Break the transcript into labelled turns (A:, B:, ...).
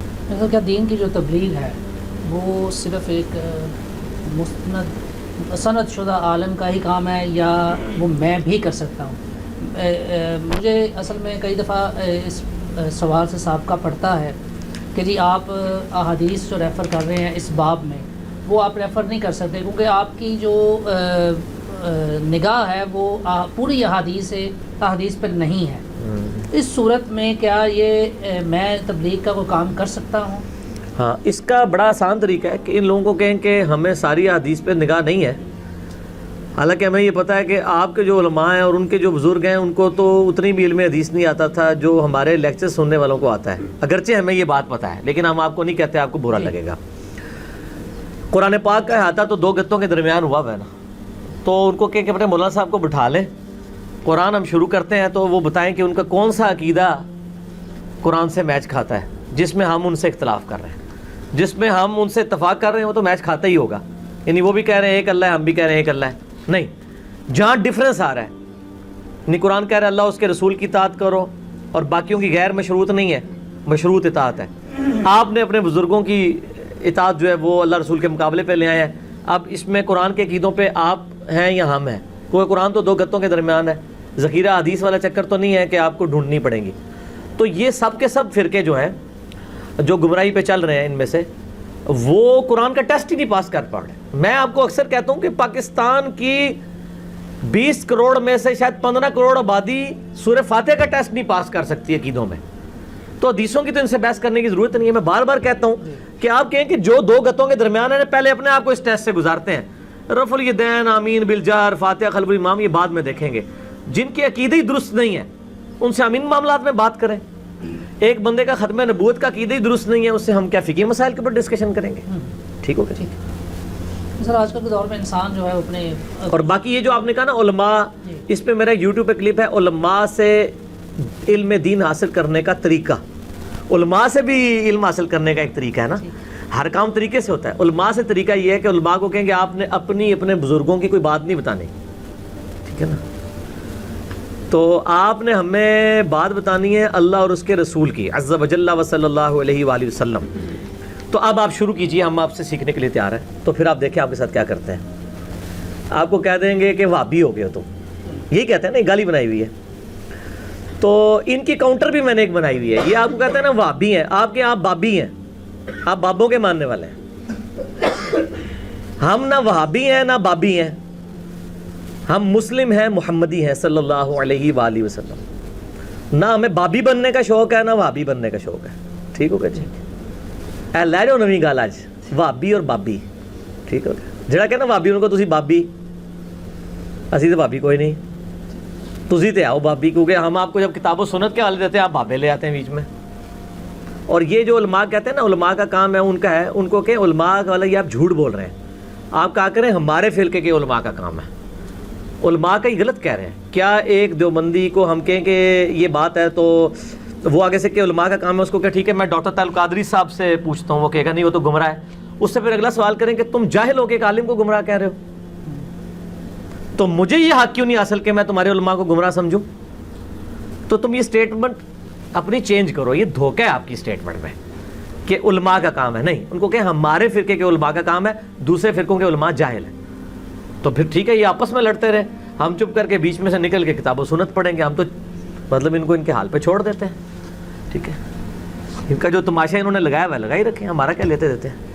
A: مطلب کیا دین کی جو تبلیغ ہے وہ صرف ایک سند شدہ عالم کا ہی کام ہے یا وہ میں بھی کر سکتا ہوں؟ مجھے اصل میں کئی دفعہ اس سوال سے سابقہ پڑتا ہے کہ جی آپ احادیث جو ریفر کر رہے ہیں اس باب میں وہ آپ ریفر نہیں کر سکتے کیونکہ آپ کی جو نگاہ ہے وہ پوری احادیث پر نہیں ہے۔ اس صورت میں کیا یہ میں تبلیغ کا کوئی کام کر سکتا ہوں؟
B: ہاں، اس کا بڑا آسان طریقہ ہے کہ ان لوگوں کو کہیں کہ ہمیں ساری حدیث پہ نگاہ نہیں ہے، حالانکہ ہمیں یہ پتہ ہے کہ آپ کے جو علماء ہیں اور ان کے جو بزرگ ہیں ان کو تو اتنی بھی علم حدیث نہیں آتا تھا جو ہمارے لیکچر سننے والوں کو آتا ہے، اگرچہ ہمیں یہ بات پتہ ہے لیکن ہم آپ کو نہیں کہتے، آپ کو برا لگے گا۔ قرآن پاک کا احاطہ تو دو گتوں کے درمیان ہوا ہے نا، تو ان کو کہیں کہ اپنے مولانا صاحب کو بٹھا لیں، قرآن ہم شروع کرتے ہیں تو وہ بتائیں کہ ان کا کون سا عقیدہ قرآن سے میچ کھاتا ہے، جس میں ہم ان سے اختلاف کر رہے ہیں، جس میں ہم ان سے اتفاق کر رہے ہیں وہ تو میچ کھاتا ہی ہوگا، یعنی وہ بھی کہہ رہے ہیں ایک اللہ ہے، ہم بھی کہہ رہے ہیں ایک اللہ ہے، نہیں، جہاں ڈفرینس آ رہا ہے، یعنی قرآن کہہ رہا ہے اللہ اس کے رسول کی اطاعت کرو اور باقیوں کی غیر مشروط نہیں ہے، مشروط اطاعت ہے، آپ نے اپنے بزرگوں کی اطاعت جو ہے وہ اللہ رسول کے مقابلے پہ لے آئے ہیں، اب اس میں قرآن کے عقیدوں پہ آپ ہیں یا ہم ہیں، کوئی قرآن تو دو گتوں کے درمیان ہے، ذخیرہ حدیث والا چکر تو نہیں ہے کہ آپ کو ڈھونڈنی پڑیں گی۔ تو یہ سب کے سب فرقے جو ہیں جو گمراہی پہ چل رہے ہیں ان میں سے وہ قرآن کا ٹیسٹ ہی نہیں پاس کر پا رہے۔ میں آپ کو اکثر کہتا ہوں کہ پاکستان کی 20 کروڑ میں سے شاید 15 کروڑ آبادی سورہ فاتحہ کا ٹیسٹ نہیں پاس کر سکتی عقیدوں میں، تو حدیثوں کی تو ان سے بحث کرنے کی ضرورت نہیں ہے۔ میں بار بار کہتا ہوں کہ آپ کہیں کہ جو دو گتوں کے درمیان ہے پہلے اپنے آپ کو اس ٹیسٹ سے گزارتے ہیں، رفع الیدین، آمین بالجہر، فاتحہ خلف الامام، یہ بعد میں دیکھیں گے۔ جن کے عقیدے ہی درست نہیں ہے ان سے ہم ان معاملات میں بات کریں، ایک بندے کا ختم نبوت کا عقیدہ ہی درست نہیں ہے، اس سے ہم کیا فقہی مسائل کے اوپر ڈسکشن کریں گے؟ ٹھیک ہوگا؟
A: سر آج کل کے دور میں انسان جو ہے اپنے
B: اور باقی یہ جو آپ نے کہا نا علماء، اس پہ میرا یوٹیوب پہ کلپ ہے علماء سے علم دین حاصل کرنے کا طریقہ، علماء سے بھی علم حاصل کرنے کا ایک طریقہ ہے نا، ہر کام طریقے سے ہوتا ہے، علماء سے طریقہ یہ ہے کہ علماء کو کہیں کہ آپ نے اپنے بزرگوں کی کوئی بات نہیں بتانی، ٹھیک ہے نا، تو آپ نے ہمیں بات بتانی ہے اللہ اور اس کے رسول کی عز و جل و صلی اللہ علیہ وآلہ وسلم۔ تو اب آپ شروع کیجئے، ہم آپ سے سیکھنے کے لیے تیار ہیں، تو پھر آپ دیکھیں آپ کے ساتھ کیا کرتے ہیں۔ آپ کو کہہ دیں گے کہ وہابی ہو گئے ہو تم، یہی کہتے ہیں نا، گالی بنائی ہوئی ہے، تو ان کی کاؤنٹر بھی میں نے ایک بنائی ہوئی ہے، یہ آپ کو کہتے ہیں نا وہابی ہیں، آپ کے آپ بابی ہیں، آپ بابوں کے ماننے والے ہیں، ہم نہ وہابی ہیں نہ بابی ہیں، ہم مسلم ہیں، محمدی ہیں صلی اللہ علیہ وآلہ وسلم، نہ ہمیں بابی بننے کا شوق ہے نہ وہابی بننے کا شوق ہے، ٹھیک ہوگا جی؟ اے لے جاؤ نویں گال آج وہابی اور بابی، ٹھیک ہوگا؟ جڑا کہنا وہابی ان کو تسی بابی، اسی تو بابی کوئی نہیں، تسی تے آؤ بابی، کیونکہ ہم آپ کو جب کتاب و سنت کے حوالے دیتے ہیں آپ بابے لے آتے ہیں بیچ میں۔ اور یہ جو علماء کہتے ہیں نا علماء کا کام ہے ان کا ہے، ان کو کہ علماء والا یہ آپ جھوٹ بول رہے ہیں، آپ کہا کریں ہمارے فرقے کے علماء کا کام ہے، علماء کا یہ غلط کہہ رہے ہیں۔ کیا ایک دیوبندی کو ہم کہیں کہ یہ بات ہے تو وہ آگے سے کہ علماء کا کام ہے، اس کو کہ ٹھیک ہے میں ڈاکٹر طارق قادری صاحب سے پوچھتا ہوں، وہ کہے گا نہیں وہ تو گمراہ ہے، اس سے پھر اگلا سوال کریں کہ تم جاہل ہو کے ایک عالم کو گمراہ کہہ رہے ہو، تو مجھے یہ حق کیوں نہیں حاصل کہ میں تمہارے علماء کو گمراہ سمجھوں؟ تو تم یہ سٹیٹمنٹ اپنی چینج کرو، یہ دھوکہ ہے آپ کی سٹیٹمنٹ میں کہ علماء کا کام ہے، نہیں، ان کو کہ ہمارے فرقے کے علماء کا کام ہے، دوسرے فرقوں کے علماء جاہل ہیں، تو پھر ٹھیک ہے یہ آپس میں لڑتے رہے، ہم چپ کر کے بیچ میں سے نکل کے کتاب و سنت پڑھیں گے، ہم تو مطلب ان کو ان کے حال پہ چھوڑ دیتے ہیں، ٹھیک ہے؟ ان کا جو تماشا انہوں نے لگایا ہوا ہے لگا ہی رکھیں، ہمارا کیا لیتے دیتے ہیں۔